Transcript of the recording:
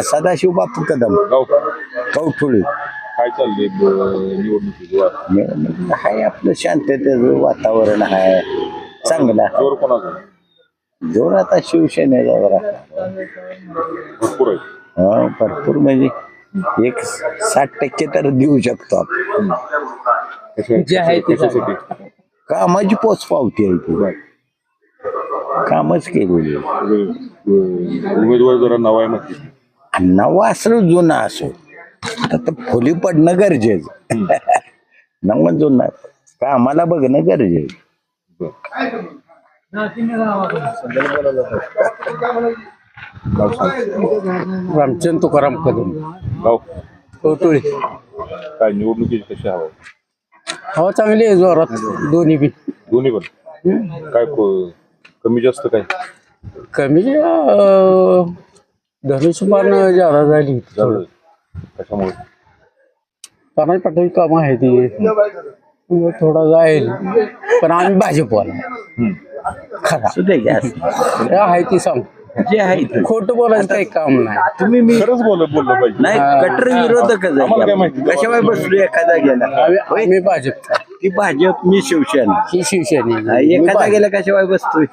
सदाशिव बापू कदम गाव कवठुळी. काय चाललंय निवडणुकीचं हाय आपलं शांततेचं वातावरण आहे चांगला. जोर कोणाचा जोर आता शिवसेनेचा जरा भरपूर आहे. भरपूर म्हणजे एक 60% तर देऊ शकतो आपण. जे आहे ते कशासाठी कामाची पोच पावती आहे ती. कामच केलेली. उमेदवार जरा नवा आहे म्हणते. नवा असो जुना असो आता फुली पडणं गरजेचं. नवा जुना कामाला बघणं गरजेचं. रामचंद्र तुकाराम कदम गाव कवटुळी. काय निवडणुकीची कशी हवा हवा चांगली आहे जोरात दोन्ही बी. दोन्ही पण काय कमी जास्त काय कमी धनुष्यबाण जादा झाली झालं कशामुळे तानाजी पाटील कामं आहे ती थोडा जाईल पण आम्ही भाजपवाला खरा सुद्धा गॅस आहे ती सांग जे आहे खोटं बोलायचं काही काम नाही. तुम्ही मी खरंच बोललं पाहिजे. नाही कट्टर विरोधकच आम्हाला काय आहे. माहिती? कशामुळे बसलो एखादा गेला आम्ही भाजपचा ती भाजप मी शिवसेना ही शिवसेना एखादा गेला कशामुळे बसतोय.